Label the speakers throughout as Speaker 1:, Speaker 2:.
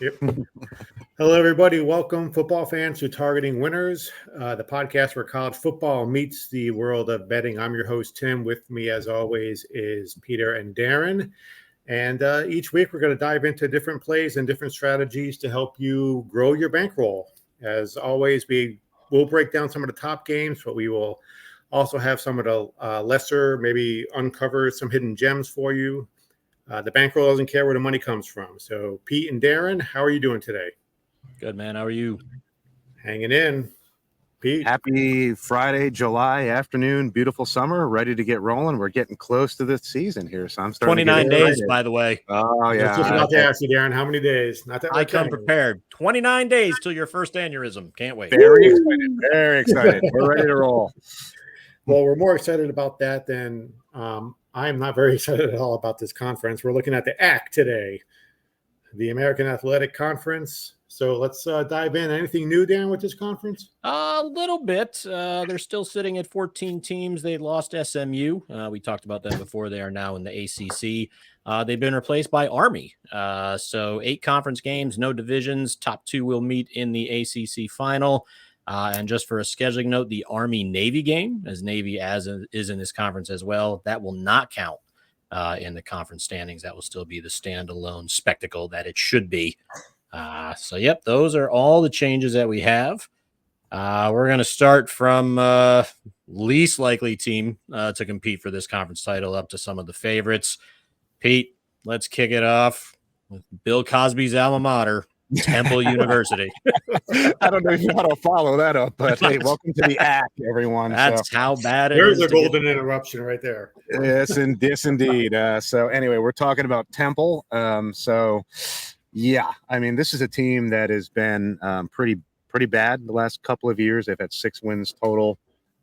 Speaker 1: Yep. Hello, everybody. Welcome, football fans, to Targeting Winners, the podcast where college football meets the world of betting. I'm your host, Tim. With me, as always, is Peter and Darren. And each week, we're going to dive into different plays and different strategies to help you grow your bankroll. As always, we will break down some of the top games, but we will also have some of the lesser, maybe uncover some hidden gems for you. The bankroll doesn't care where the money comes from. So, Pete and Darren, how are you doing today?
Speaker 2: Good, man. How are you?
Speaker 1: Hanging in. Pete.
Speaker 3: Happy Friday, July afternoon. Beautiful summer. Ready to get rolling. We're getting close to this season here, so I'm starting
Speaker 2: 29
Speaker 3: to get
Speaker 2: days,
Speaker 3: excited.
Speaker 2: by the way.
Speaker 3: Oh, yeah.
Speaker 1: I was just about to ask you, Darren, how many days? Not that
Speaker 2: I come prepared. 29 days till your first aneurysm. Can't wait.
Speaker 3: Very excited. Very excited. We're ready to roll.
Speaker 1: Well, we're more excited about that than I am not very excited at all about this conference. We're looking at the ACC today, the American Athletic Conference. So let's dive in. Anything new, Dan, with this conference?
Speaker 2: A little bit. They're still sitting at 14 teams. They lost SMU. We talked about that before. They are now in the ACC. They've been replaced by Army. So 8 conference games, no divisions. Top 2 will meet in the ACC final. And just for a scheduling note, the Army-Navy game, as Navy is in this conference as well, that will not count in the conference standings. That will still be the standalone spectacle that it should be. So, yep, those are all the changes that we have. We're going to start from least likely team to compete for this conference title up to some of the favorites. Pete, let's kick it off with Bill Cosby's alma mater, Temple University.
Speaker 3: I don't know if you want to follow that up, but hey, welcome to the ACC, everyone.
Speaker 2: That's how bad it is.
Speaker 1: There's a golden interruption right there.
Speaker 3: Yes, indeed. So anyway, we're talking about Temple. Yeah, I mean, this is a team that has been pretty bad the last couple of years. They've had 6 wins total.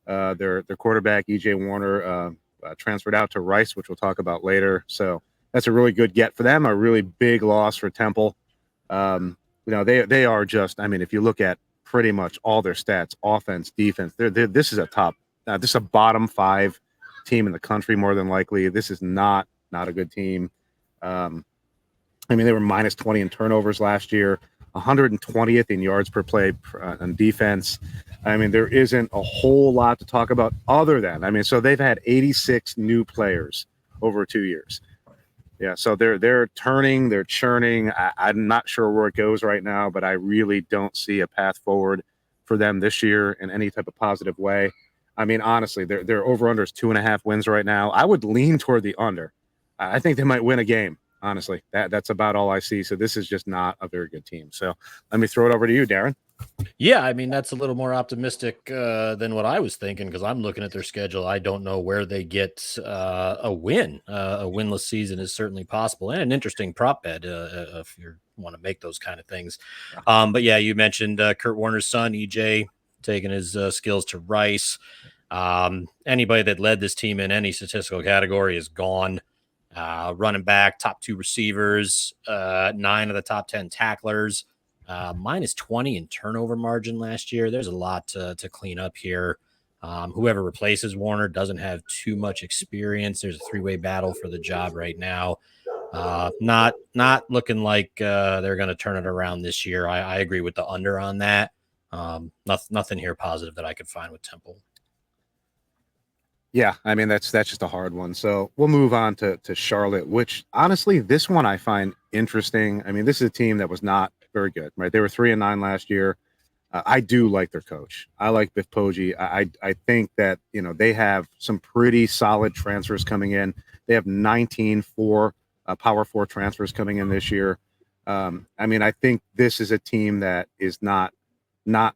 Speaker 3: Their quarterback, E.J. Warner, transferred out to Rice, which we'll talk about later. So that's a really good get for them, a really big loss for Temple. They are just, I mean, if you look at pretty much all their stats, offense, defense, this is a bottom 5 team in the country, more than likely. This is not a good team. I mean, they were minus 20 in turnovers last year, 120th in yards per play on defense. I mean, there isn't a whole lot to talk about other than, I mean, so they've had 86 new players over 2 years. Yeah, so they're turning, they're churning. I'm not sure where it goes right now, but I really don't see a path forward for them this year in any type of positive way. I mean, honestly, their over-under is 2.5 wins right now. I would lean toward the under. I think they might win a game. Honestly, that's about all I see. So this is just not a very good team. So let me throw it over to you, Darren.
Speaker 2: Yeah, I mean, that's a little more optimistic than what I was thinking, because I'm looking at their schedule. I don't know where they get a win. A winless season is certainly possible, and an interesting prop bet if you want to make those kind of things. But yeah, you mentioned Kurt Warner's son, EJ, taking his skills to Rice. Anybody that led this team in any statistical category is gone. Running back, top 2 receivers, 9 of the top 10 tacklers, minus 20 in turnover margin last year. There's a lot to clean up here. Whoever replaces Warner doesn't have too much experience. There's a 3-way battle for the job right now. Not looking like they're going to turn it around this year. I agree with the under on that. Nothing here positive that I could find with Temple.
Speaker 3: Yeah, I mean, that's just a hard one. So we'll move on to Charlotte, which honestly, this one I find interesting. I mean, this is a team that was not very good, right? They were 3-9 last year. I do like their coach. I like Biff Poggi. I think that, they have some pretty solid transfers coming in. They have 19 Power 4 transfers coming in this year. I mean, I think this is a team that is not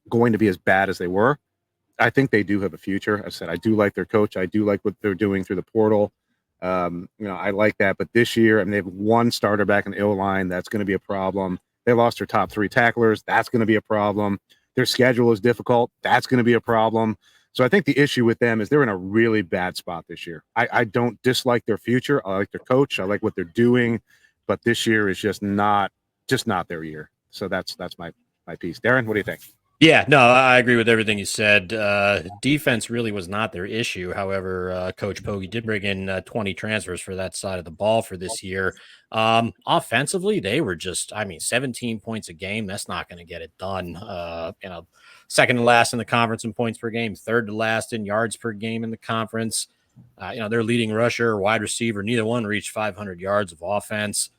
Speaker 3: going to be as bad as they were. I think they do have a future. I said, I do like their coach. I do like what they're doing through the portal. I like that. But this year, I mean, they have 1 starter back in the O-line. That's going to be a problem. They lost their top 3 tacklers. That's going to be a problem. Their schedule is difficult. That's going to be a problem. So I think the issue with them is they're in a really bad spot this year. I don't dislike their future. I like their coach. I like what they're doing. But this year is just not their year. So that's my piece. Darren, what do you think?
Speaker 2: Yeah, no, I agree with everything you said. Defense really was not their issue. However, Coach Pogge did bring in 20 transfers for that side of the ball for this year. Offensively, they were just, 17 points a game. That's not going to get it done. Second to last in the conference in points per game, third to last in yards per game in the conference. Their leading rusher, wide receiver, neither one reached 500 yards of offense.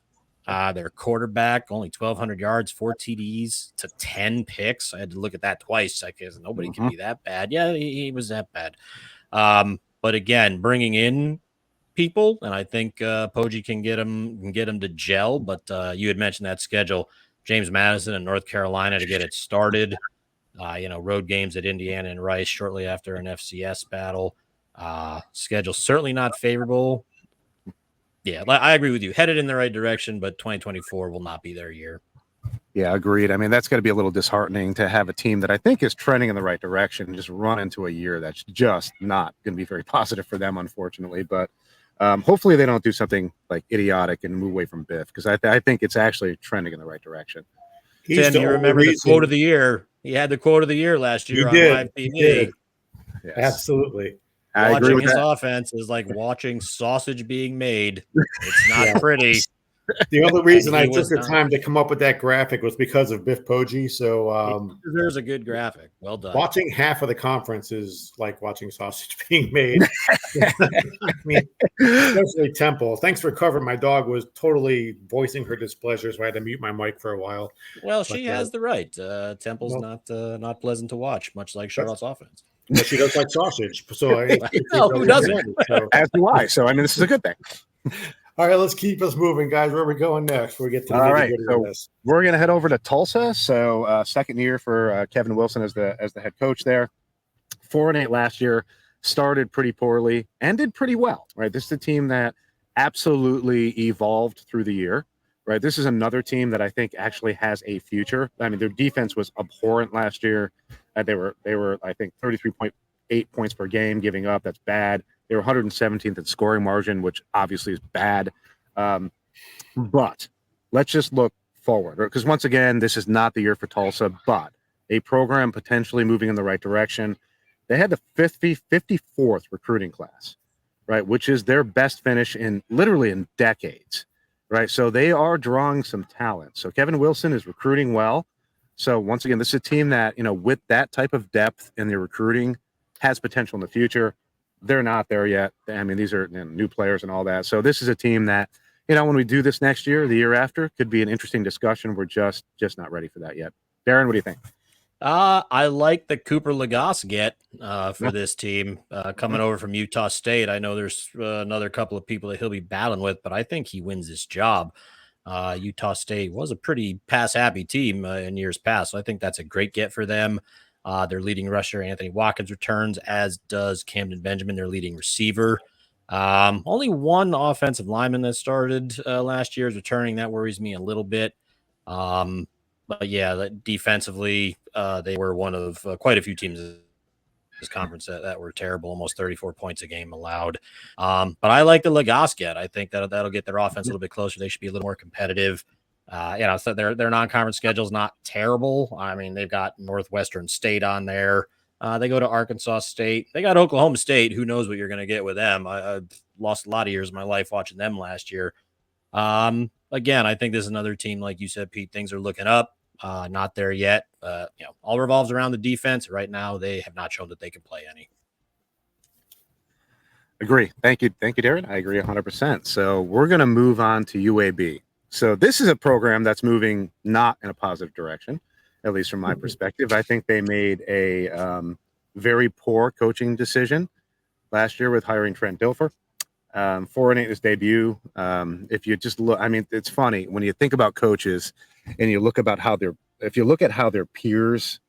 Speaker 2: Their quarterback, only 1,200 yards, 4 TDs to 10 picks. I had to look at that twice because nobody can be that bad. Yeah, he was that bad. But again, bringing in people, and I think Pogge can get him to gel. But you had mentioned that schedule, James Madison and North Carolina to get it started. Road games at Indiana and Rice shortly after an FCS battle. Schedule certainly not favorable. Yeah, I agree with you. Headed in the right direction, but 2024 will not be their year.
Speaker 3: Yeah, agreed. I mean, that's got to be a little disheartening to have a team that I think is trending in the right direction and just run into a year that's just not going to be very positive for them, unfortunately. But hopefully they don't do something like idiotic and move away from Biff, because I think it's actually trending in the right direction.
Speaker 2: Tim, you remember the quote of the year? He had the quote of the year last year on live TV.
Speaker 1: He did.
Speaker 3: Yes.
Speaker 1: Absolutely.
Speaker 2: Watching his offense is like watching sausage being made. It's not pretty.
Speaker 1: The only reason I took the time to come up with that graphic was because of Biff Pogge. So
Speaker 2: there's a good graphic. Well done.
Speaker 1: Watching half of the conference is like watching sausage being made. Especially Temple. Thanks for covering. My dog was totally voicing her displeasure, so I had to mute my mic for a while.
Speaker 2: Well, she has the right. Temple's not pleasant to watch, much like Charlotte's offense.
Speaker 1: But she does like sausage. So
Speaker 2: who doesn't?
Speaker 3: So. As do I. So this is a good thing.
Speaker 1: All right, let's keep us moving, guys. Where are we going next? Before we get to the
Speaker 3: all right. So we're going to head over to Tulsa. So second year for Kevin Wilson as the head coach there. 4-8 last year. Started pretty poorly and did pretty well. Right. This is a team that absolutely evolved through the year. Right. This is another team that I think actually has a future. I mean, their defense was abhorrent last year. They were I think 33.8 points per game giving up. That's bad. They were 117th in scoring margin, which obviously is bad. But let's just look forward, because once again, this is not the year for Tulsa, but a program potentially moving in the right direction. They had the 54th recruiting class, right, which is their best finish in decades, right? So they are drawing some talent. So Kevin Wilson is recruiting well. So once again, this is a team that, with that type of depth in their recruiting has potential in the future. They're not there yet. I mean, these are new players and all that. So this is a team that, when we do this next year, the year after, could be an interesting discussion. We're just not ready for that yet. Darren, what do you think?
Speaker 2: I like the Cooper Lagasse get for this team coming over from Utah State. I know there's another couple of people that he'll be battling with, but I think he wins this job. Utah State was a pretty pass-happy team in years past, so I think that's a great get for them. Their leading rusher, Anthony Watkins, returns, as does Camden Benjamin, their leading receiver. Only one offensive lineman that started last year is returning. That worries me a little bit. But yeah, defensively, they were one of quite a few teams in this conference that were terrible, almost 34 points a game allowed. But I like the Lagasse get. I think that'll get their offense a little bit closer. They should be a little more competitive. So their non-conference schedule is not terrible. I mean, they've got Northwestern State on there. They go to Arkansas State. They got Oklahoma State. Who knows what you're going to get with them? I've lost a lot of years of my life watching them last year. Again, I think this is another team, like you said, Pete, things are looking up. Not there yet. All revolves around the defense. Right now, they have not shown that they can play any.
Speaker 3: Agree. Thank you, Darren. I agree 100%. So we're going to move on to UAB. So this is a program that's moving not in a positive direction, at least from my perspective. I think they made a very poor coaching decision last year with hiring Trent Dilfer. 4-8 his debut. If you just look, I mean, it's funny when you think about coaches and you look about if you look at how their peers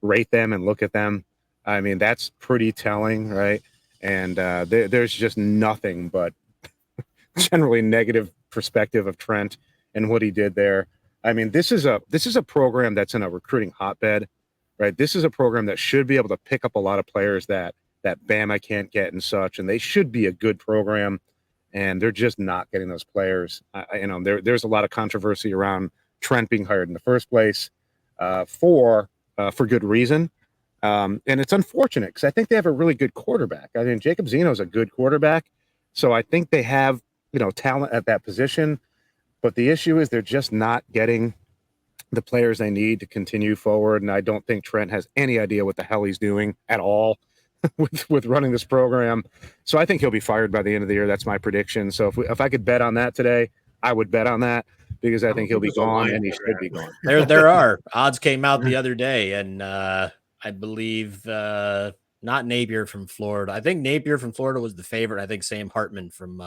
Speaker 3: rate them and look at them, I mean, that's pretty telling, right? And there's just nothing but generally negative perspective of Trent and what he did there. I mean, this is a program that's in a recruiting hotbed, right? This is a program that should be able to pick up a lot of players that Bama can't get and such, and they should be a good program, and they're just not getting those players. There's a lot of controversy around Trent being hired in the first place for for good reason. And it's unfortunate because I think they have a really good quarterback. I mean, Jacob Zeno is a good quarterback. So I think they have, talent at that position. But the issue is they're just not getting the players they need to continue forward. And I don't think Trent has any idea what the hell he's doing at all with running this program. So I think he'll be fired by the end of the year. That's my prediction. So if I could bet on that today, I would bet on that because I think he'll be gone and he should be gone.
Speaker 2: There are odds came out the other day, and I believe not Napier from Florida. I think Napier from Florida was the favorite. I think Sam Hartman from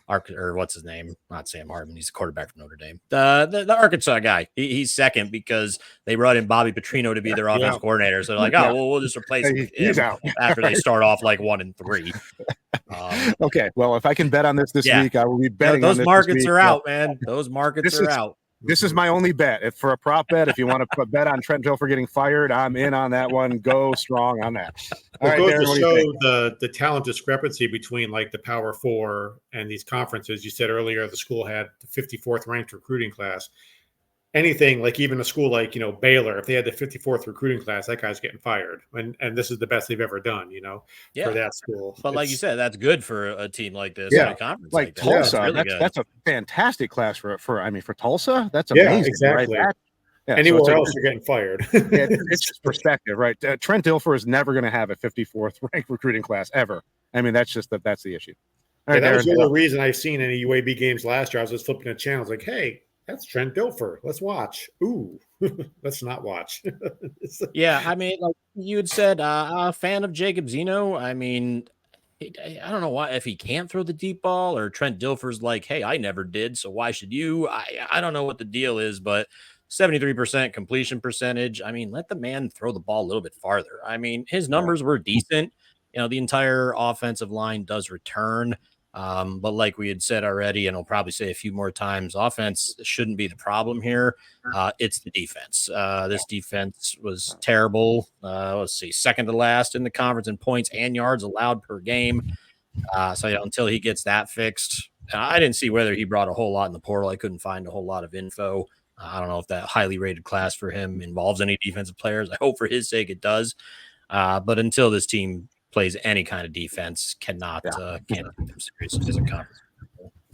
Speaker 2: or what's his name? Not Sam Hartman. He's the quarterback from Notre Dame. The Arkansas guy. He's second because they brought in Bobby Petrino to be their offense coordinator. So they're like, well, we'll just replace him
Speaker 3: out
Speaker 2: after they start off like 1-3.
Speaker 3: Okay. Well, if I can bet on this week, I will be betting.
Speaker 2: Those markets are out, man. Those markets are out.
Speaker 3: This is my only bet. If for a prop bet, if you want to bet on Trent Dilfer getting fired, I'm in on that one. Go strong on that.
Speaker 1: All right, Darren, to show the talent discrepancy between like the Power Four and these conferences. You said earlier the school had the 54th ranked recruiting class. Anything like even a school like Baylor, if they had the 54th recruiting class, that guy's getting fired, and this is the best they've ever done, for that school.
Speaker 2: But like you said, that's good for a team like this.
Speaker 3: Yeah,
Speaker 2: a conference
Speaker 3: like Tulsa, that's a fantastic class for Tulsa. That's amazing.
Speaker 1: Yeah, exactly.
Speaker 3: Right?
Speaker 1: Anywhere else, you're getting fired.
Speaker 3: It's just perspective, right? Trent Dilfer is never going to have a 54th ranked recruiting class ever. I mean, that's the issue.
Speaker 1: Right, that was the only reason I've seen any UAB games last year. I was just flipping the channels, like, hey. That's Trent Dilfer. Let's watch. Ooh, let's not watch.
Speaker 2: Yeah, I mean, like you had said, a fan of Jacob Zeno. I mean, I don't know why if he can't throw the deep ball or Trent Dilfer's like, hey, I never did, so why should you? I don't know what the deal is, but 73% completion percentage. I mean, let the man throw the ball a little bit farther. I mean, his numbers were decent. The entire offensive line does return. But like we had said already, and I'll probably say a few more times, offense shouldn't be the problem here. It's the defense. This defense was terrible. Let's see, second to last in the conference in points and yards allowed per game. So until he gets that fixed, I didn't see whether he brought a whole lot in the portal. I couldn't find a whole lot of info. I don't know if that highly rated class for him involves any defensive players. I hope for his sake it does. But until this team plays any kind of defense, can't take them seriously as a conference.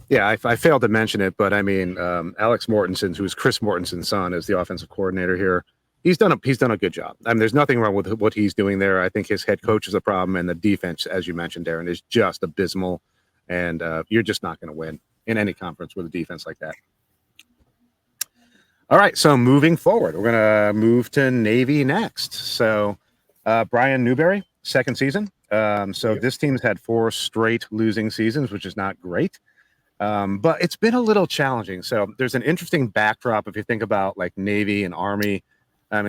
Speaker 3: Yeah, I failed to mention it, but I mean, Alex Mortensen, who's Chris Mortensen's son, is the offensive coordinator here. He's done a good job. I mean, there's nothing wrong with what he's doing there. I think his head coach is a problem, and the defense, as you mentioned, Darren, is just abysmal. And you're just not going to win in any conference with a defense like that. All right, so moving forward, we're going to move to Navy next. So Brian Newberry, second season. This team's had 4 straight losing seasons, which is not great. But it's been a little challenging. So there's an interesting backdrop if you think about like Navy and Army.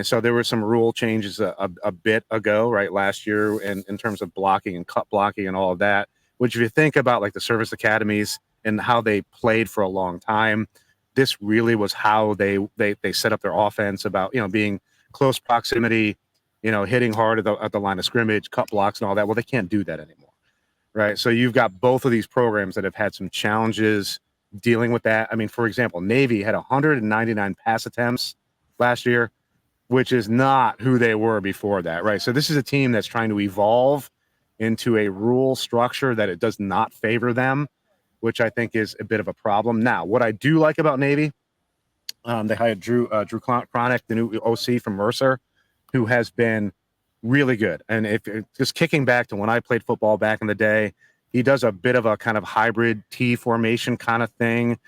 Speaker 3: So there were some rule changes a bit ago, right, last year in terms of blocking and cut blocking and all of that, which if you think about like the service academies and how they played for a long time, this really was how they set up their offense about, being close proximity, hitting hard at the line of scrimmage, cut blocks and all that. Well, they can't do that anymore, right? So you've got both of these programs that have had some challenges dealing with that. I mean, for example, Navy had 199 pass attempts last year, which is not who they were before that, right? So this is a team that's trying to evolve into a rule structure that it does not favor them, which I think is a bit of a problem. Now, what I do like about Navy, they hired Drew Cronick, the new OC from Mercer, who has been really good. And if just kicking back to when I played football back in the day, he does a bit of a kind of hybrid T formation kind of thing,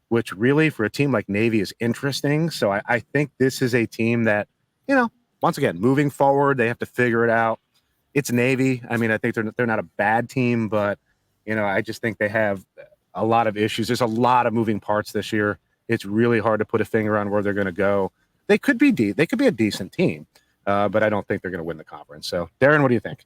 Speaker 3: which really for a team like Navy is interesting. So I think this is a team that, once again, moving forward, they have to figure it out. It's Navy. I mean, I think they're not a bad team, but, I just think they have a lot of issues. There's a lot of moving parts this year. It's really hard to put a finger on where they're going to go. They could be a decent team. But I don't think they're going to win the conference. So, Darren, what do you think?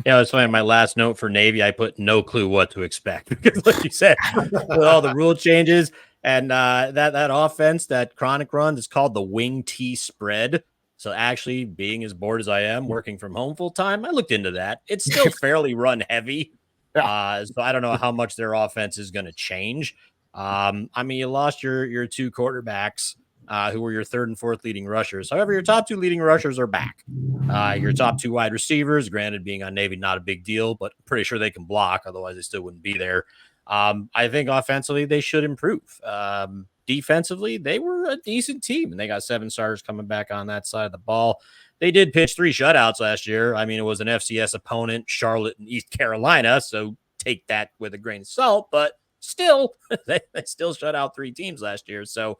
Speaker 2: Yeah, that's funny. My last note for Navy, I put no clue what to expect because, like you said, with all the rule changes and that offense that Chronic runs is called the wing T spread. So, actually, being as bored as I am, working from home full time, I looked into that. It's still fairly run heavy. So I don't know how much their offense is going to change. I mean, you lost your 2 quarterbacks. who were your third and fourth leading rushers. However, your top 2 leading rushers are back. Your top 2 wide receivers, granted, being on Navy, not a big deal, but pretty sure they can block. Otherwise, they still wouldn't be there. I think offensively, they should improve. Defensively, they were a decent team, and they got 7 starters coming back on that side of the ball. They did pitch 3 shutouts last year. I mean, it was an FCS opponent, Charlotte and East Carolina, so take that with a grain of salt, but still, they still shut out 3 teams last year. So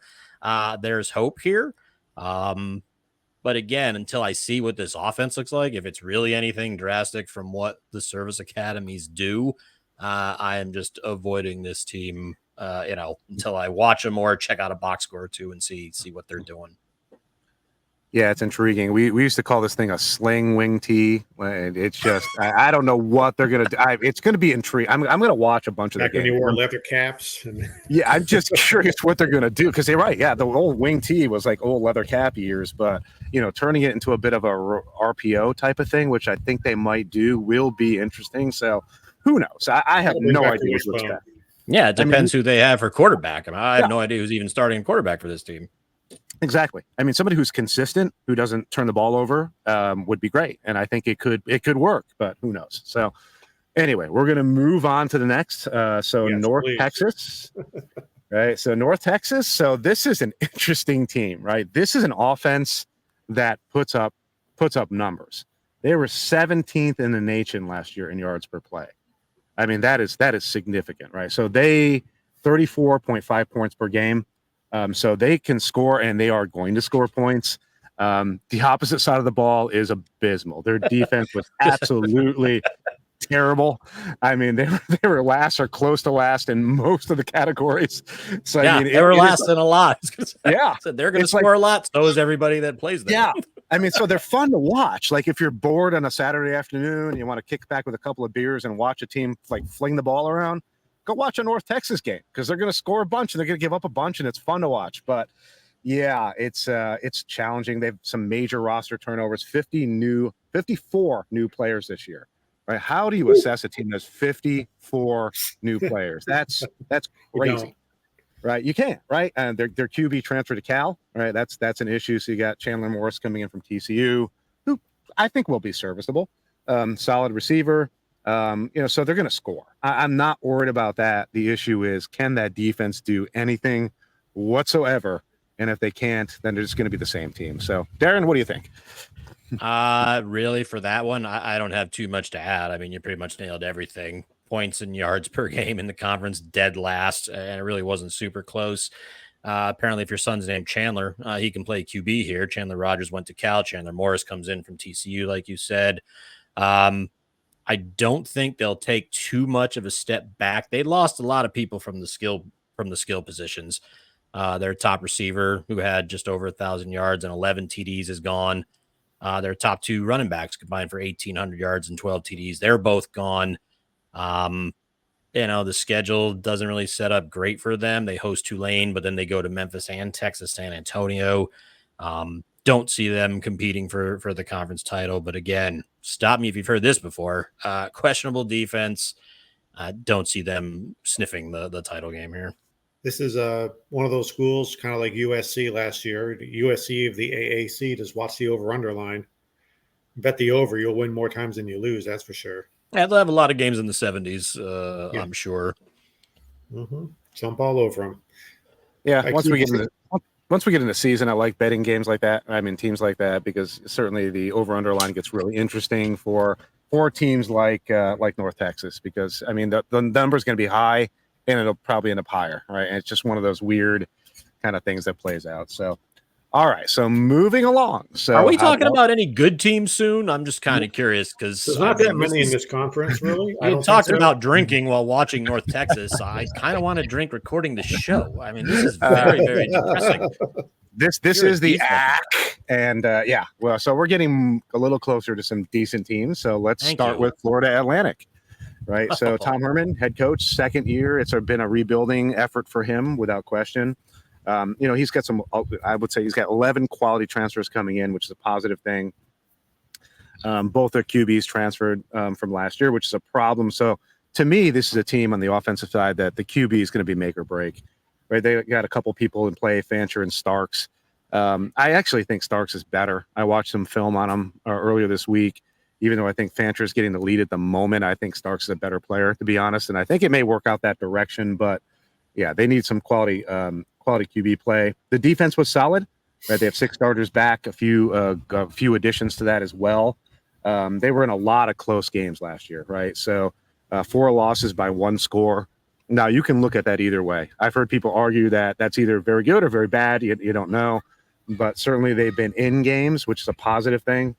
Speaker 2: there's hope here. But again, until I see what this offense looks like, if it's really anything drastic from what the service academies do, I am just avoiding this team, until I watch them or check out a box score or 2 and see what they're doing.
Speaker 3: Yeah, it's intriguing. We used to call this thing a sling wing tee. It's just I don't know what they're gonna do. It's gonna be intriguing. I'm gonna watch a bunch of the games.
Speaker 1: When you wore leather caps.
Speaker 3: Yeah, I'm just curious what they're gonna do because they're right. Yeah, the old wing tee was like old leather cap years, but turning it into a bit of a RPO type of thing, which I think they might do, will be interesting. So who knows? I have no idea what's that.
Speaker 2: Yeah, it depends who they have for quarterback. I have no idea who's even starting quarterback for this team.
Speaker 3: Exactly. I mean, somebody who's consistent, who doesn't turn the ball over, would be great. And I think it could work, but who knows? So anyway, we're going to move on to the next. North Texas, right? So North Texas. So this is an interesting team, right? This is an offense that puts up numbers. They were 17th in the nation last year in yards per play. I mean, that is significant, right? So they 34.5 points per game. So they can score, and they are going to score points. The opposite side of the ball is abysmal. Their defense was absolutely terrible. I mean, they were last or close to last in most of the categories. So
Speaker 2: yeah,
Speaker 3: I mean,
Speaker 2: they were last in a lot.
Speaker 3: Yeah,
Speaker 2: so they're going to score a lot. So is everybody that plays them.
Speaker 3: Yeah, I mean, so they're fun to watch. Like if you're bored on a Saturday afternoon, and you want to kick back with a couple of beers and watch a team like fling the ball around. Go watch a North Texas game because they're going to score a bunch and they're going to give up a bunch, and it's fun to watch. But yeah, it's challenging. They have some major roster turnovers. 54 new players this year. Right? How do you assess a team that's 54 new players? That's crazy. Right? You can't. Right? And their QB transferred to Cal. Right? That's an issue. So you got Chandler Morris coming in from TCU, who I think will be serviceable. Solid receiver. So they're going to score. I'm not worried about that. The issue is, can that defense do anything whatsoever? And if they can't, then they're just going to be the same team. So, Darren, what do you think?
Speaker 2: Really, for that one, I don't have too much to add. I mean, you pretty much nailed everything. Points and yards per game in the conference, dead last, and it really wasn't super close. Apparently, if your son's named Chandler, he can play QB here. Chandler Rogers went to Cal. Chandler Morris comes in from TCU, like you said. I don't think they'll take too much of a step back. They lost a lot of people from the skill positions. Their top receiver, who had just over 1,000 yards and 11 TDs, is gone. Their top 2 running backs combined for 1,800 yards and 12 TDs. They're both gone. The schedule doesn't really set up great for them. They host Tulane, but then they go to Memphis and Texas San Antonio. Don't see them competing for the conference title. But again, stop me if you've heard this before. Questionable defense. Don't see them sniffing the title game here.
Speaker 1: This is one of those schools, kind of like USC last year. USC of the AAC, just watch the over-under line. Bet the over, you'll win more times than you lose, that's for sure.
Speaker 2: Yeah, they'll have a lot of games in the 70s, I'm sure.
Speaker 1: Mm-hmm. Jump all over them.
Speaker 3: Yeah, once we get into the season, I like betting games like that. I mean, teams like that, because certainly the over-under line gets really interesting for teams like North Texas, because I mean the number is going to be high and it'll probably end up higher, right? And it's just one of those weird kind of things that plays out. So, all right, so moving along. So,
Speaker 2: are we talking about any good teams soon? I'm just kind of curious because
Speaker 1: there's not that many in this conference, really.
Speaker 2: You talked about drinking while watching North Texas. I kind of want to drink recording the show. I mean, this is very, very depressing.
Speaker 3: This is the ACK, and so we're getting a little closer to some decent teams. So let's start with Florida Atlantic, right? So Tom Herman, head coach, second year. It's been a rebuilding effort for him without question. He's got I would say he's got 11 quality transfers coming in, which is a positive thing. Both their QBs transferred from last year, which is a problem. So to me, this is a team on the offensive side that the QB is going to be make or break. Right? They got a couple people in play, Fancher and Starks. I actually think Starks is better. I watched some film on him earlier this week. Even though I think Fancher is getting the lead at the moment, I think Starks is a better player, to be honest. And I think it may work out that direction. But yeah, they need some quality QB play. The defense was solid. Right, they have 6 starters back, a few additions to that as well. They were in a lot of close games last year, right? So 4 losses by 1 score. Now you can look at that either way. I've heard people argue that that's either very good or very bad. You don't know, but certainly they've been in games, which is a positive thing.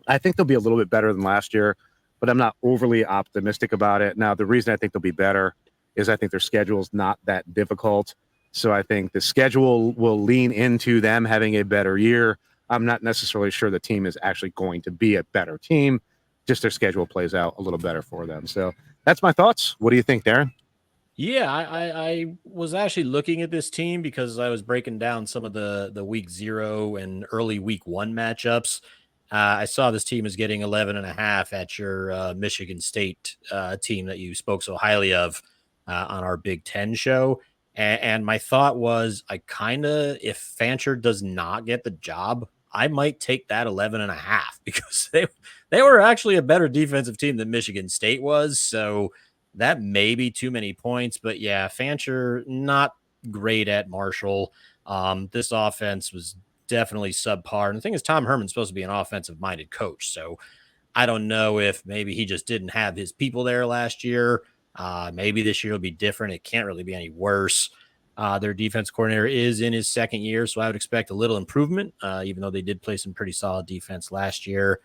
Speaker 3: I think they'll be a little bit better than last year, but I'm not overly optimistic about it. Now, the reason I think they'll be better is I think their schedule is not that difficult. So I think the schedule will lean into them having a better year. I'm not necessarily sure the team is actually going to be a better team. Just their schedule plays out a little better for them. So that's my thoughts. What do you think, Darren?
Speaker 2: Yeah, I was actually looking at this team because I was breaking down some of the week 0 and early week 1 matchups. I saw this team is getting 11.5 at your Michigan State team that you spoke so highly of on our Big Ten show. And my thought was, if Fancher does not get the job, I might take that 11.5 because they were actually a better defensive team than Michigan State was. So that may be too many points, but yeah, Fancher not great at Marshall. This offense was definitely subpar. And the thing is, Tom Herman's supposed to be an offensive minded coach. So I don't know if maybe he just didn't have his people there last year. Maybe this year will be different. It can't really be any worse. Their defense coordinator is in his 2nd year, so I would expect a little improvement, even though they did play some pretty solid defense last year.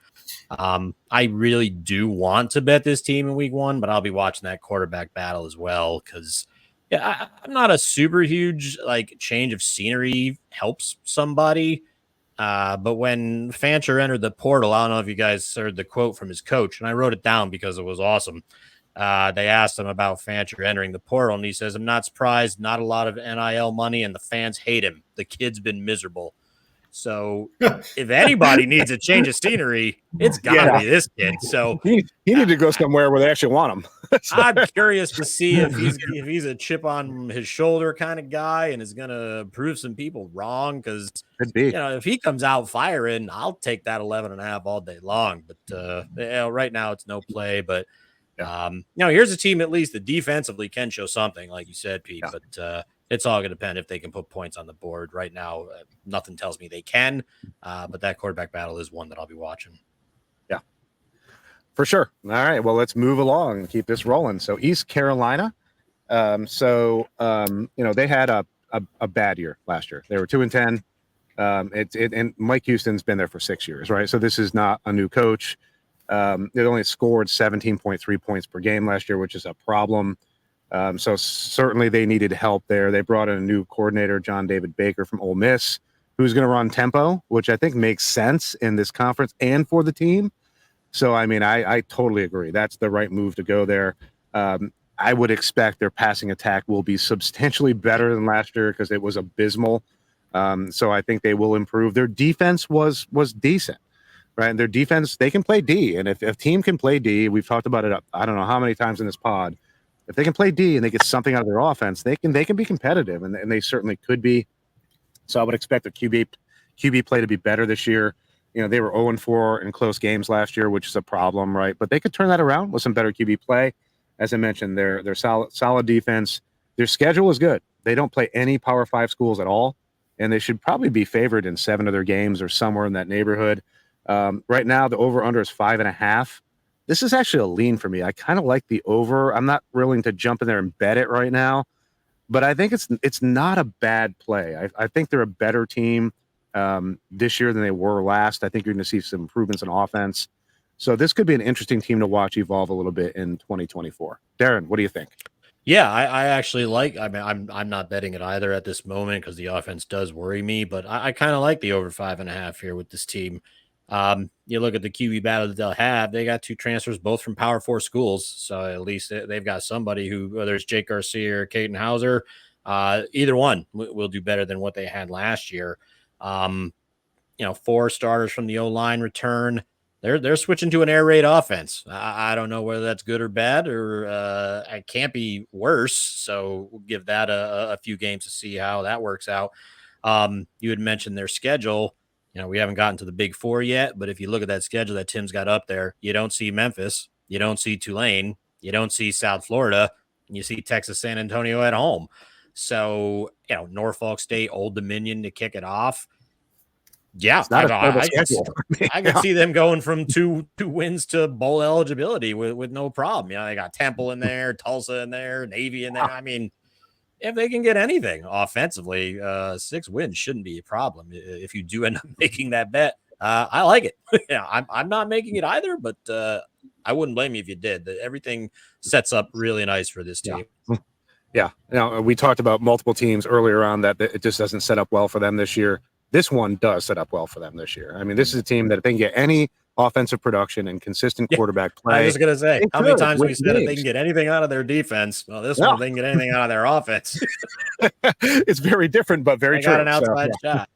Speaker 2: I really do want to bet this team in week 1, but I'll be watching that quarterback battle as well because I'm not a super huge change of scenery helps somebody. But when Fancher entered the portal, I don't know if you guys heard the quote from his coach, and I wrote it down because it was awesome. They asked him about Fancher entering the portal, and he says, "I'm not surprised. Not a lot of NIL money, and the fans hate him. The kid's been miserable." So if anybody needs a change of scenery, it's got to be this kid. So
Speaker 3: he need to go somewhere where they actually want him.
Speaker 2: I'm curious to see if he's a chip on his shoulder kind of guy and is going to prove some people wrong. Because if he comes out firing, I'll take that 11.5 all day long. But right now it's no play. But here's a team at least that defensively can show something, like you said, Pete. Yeah. But it's all going to depend if they can put points on the board. Right now, nothing tells me they can. But that quarterback battle is one that I'll be watching.
Speaker 3: Yeah, for sure. All right, well, let's move along and keep this rolling. So East Carolina. They had a bad year last year. They were 2-10. And Mike Houston's been there for 6 years, right? So this is not a new coach. They only scored 17.3 points per game last year, which is a problem. So certainly they needed help there. They brought in a new coordinator, John David Baker from Ole Miss, who's going to run tempo, which I think makes sense in this conference and for the team. So, I mean, I totally agree. That's the right move to go there. I would expect their passing attack will be substantially better than last year because it was abysmal. So I think they will improve. Their defense was decent, right? And their defense, they can play D. And if a team can play D, we've talked about it, I don't know how many times in this pod, if they can play D and they get something out of their offense, they can be competitive, and they certainly could be. So I would expect their QB play to be better this year. They were 0-4 in close games last year, which is a problem, right? But they could turn that around with some better QB play. As I mentioned, they're solid defense. Their schedule is good. They don't play any Power 5 schools at all, and they should probably be favored in 7 of their games or somewhere in that neighborhood. Right now, the over-under is 5.5. This is actually a lean for me. I kind of like the over. I'm not willing to jump in there and bet it right now, but I think it's not a bad play. I think they're a better team this year than they were last. I think you're going to see some improvements in offense. So this could be an interesting team to watch evolve a little bit in 2024. Darren, what do you think?
Speaker 2: Yeah, I actually I'm not betting it either at this moment because the offense does worry me, but I kind of like the over 5.5 here with this team. You look at the QB battle that they'll have, they got 2 transfers, both from Power 4 schools. So at least they've got somebody who, whether it's Jake Garcia or Caden Hauser, either one will do better than what they had last year. 4 starters from the O-line return. They're switching to an air raid offense. I don't know whether that's good or bad, or it can't be worse. So we'll give that a few games to see how that works out. You had mentioned their schedule. We haven't gotten to the Big Four yet, but if you look at that schedule that Tim's got up there, you don't see Memphis, you don't see Tulane, you don't see South Florida, and you see Texas San Antonio at home. So, Norfolk State, Old Dominion to kick it off. Yeah,
Speaker 3: It's not a terrible schedule.
Speaker 2: I could see them going from two wins to bowl eligibility with no problem. They got Temple in there, Tulsa in there, Navy in there. I mean, if they can get anything offensively, 6 wins shouldn't be a problem. If you do end up making that bet, I like it. I'm not making it either, but I wouldn't blame you if you did. Everything sets up really nice for this team.
Speaker 3: Yeah. We talked about multiple teams earlier on that it just doesn't set up well for them this year. This one does set up well for them this year. I mean, this is a team that if they can get any offensive production and consistent quarterback play.
Speaker 2: I was going to say, how many times we said if they can get anything out of their defense, well, this one, if they can get anything out of their offense.
Speaker 3: It's very different, but very true.
Speaker 2: Got an outside shot.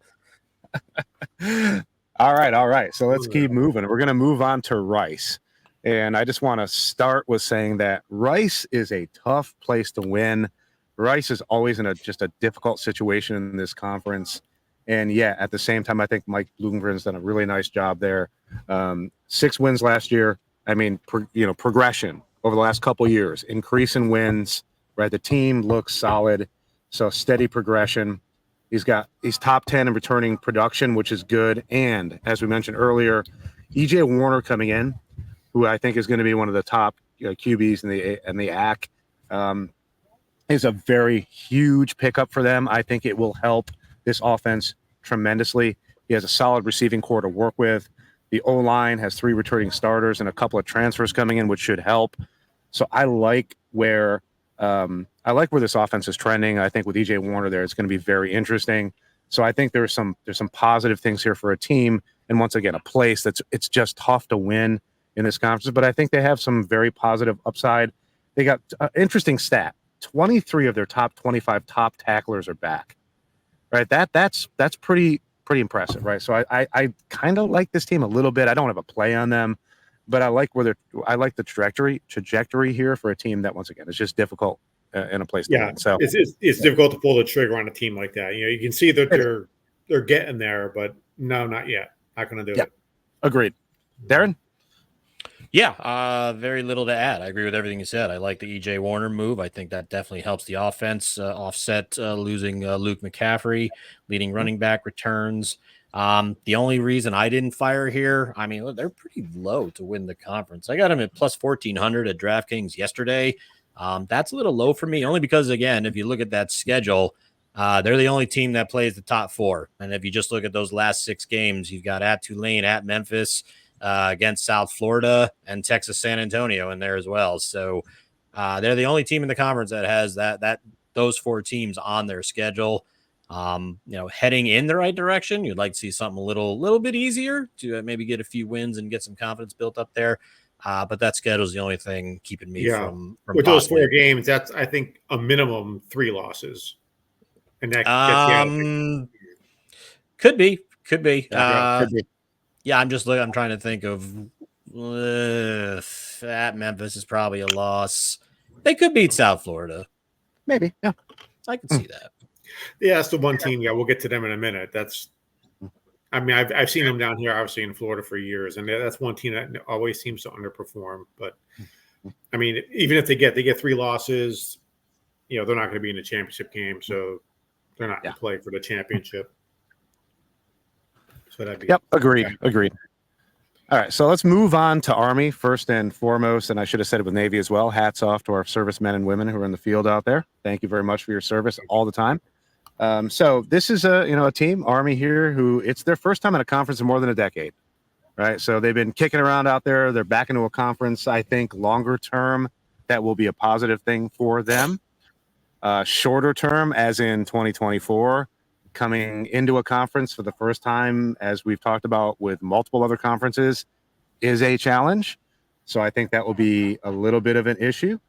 Speaker 3: All right. So let's keep moving. We're going to move on to Rice. And I just want to start with saying that Rice is a tough place to win. Rice is always in just a difficult situation in this conference. And at the same time, I think Mike Bloomgren's done a really nice job there. 6 wins last year. I mean, progression over the last couple of years, increase in wins, right? The team looks solid. So steady progression. He's top 10 in returning production, which is good. And as we mentioned earlier, EJ Warner coming in, who I think is going to be one of the top QBs in the AC, is a very huge pickup for them. I think it will help this offense tremendously. He has a solid receiving core to work with. The O-line has 3 returning starters and a couple of transfers coming in, which should help. So I like where this offense is trending. I think with EJ Warner there, it's going to be very interesting. So I think there's some positive things here for a team, and once again, a place it's just tough to win in this conference. But I think they have some very positive upside. They got an interesting stat: 23 of their top 25 top tacklers are back. Right, that's pretty impressive, right? So I kind of like this team a little bit. I don't have a play on them, but I like the trajectory here for a team that, once again, is just difficult in a place to win. So
Speaker 1: it's difficult to pull the trigger on a team like that. You can see that they're getting there, but no, not yet. Not going to do it.
Speaker 3: Agreed. Darren?
Speaker 2: Yeah, very little to add. I agree with everything you said. I like the EJ Warner move. I think that definitely helps the offense offset losing Luke McCaffrey, leading running back returns. The only reason I didn't fire here, I mean, they're pretty low to win the conference. I got them at plus 1,400 at DraftKings yesterday. That's a little low for me, only because, again, if you look at that schedule, they're the only team that plays the top 4. And if you just look at those last 6 games, you've got at Tulane, at Memphis, against South Florida, and Texas San Antonio in there as well. So they're the only team in the conference that has those 4 teams on their schedule. Heading in the right direction. You'd like to see something a little bit easier to maybe get a few wins and get some confidence built up there. But that schedule is the only thing keeping me from
Speaker 1: with those 4 games. That's, I think, a minimum 3 losses, and that
Speaker 2: could be.
Speaker 3: Could be.
Speaker 2: Yeah, I'm trying to think of at Memphis is probably a loss. They could beat South Florida.
Speaker 3: Maybe. Yeah.
Speaker 2: I can see that.
Speaker 1: Yeah, that's the one team. Yeah, we'll get to them in a minute. I've seen them down here, obviously in Florida for years, and that's one team that always seems to underperform. But I mean, even if they get 3 losses, they're not going to be in the championship game, so they're not going to play for the championship. So that'd be
Speaker 3: agreed. All right, so let's move on to Army first and foremost, and I should have said it with Navy as well. Hats off to our servicemen and women who are in the field out there. Thank you very much for your service all the time. So this is a team, Army here, who it's their first time in a conference in more than a decade, right? So they've been kicking around out there. They're back into a conference. I think longer term, that will be a positive thing for them. Shorter term, as in 2024, coming into a conference for the first time, as we've talked about with multiple other conferences, is a challenge. So I think that will be a little bit of an issue.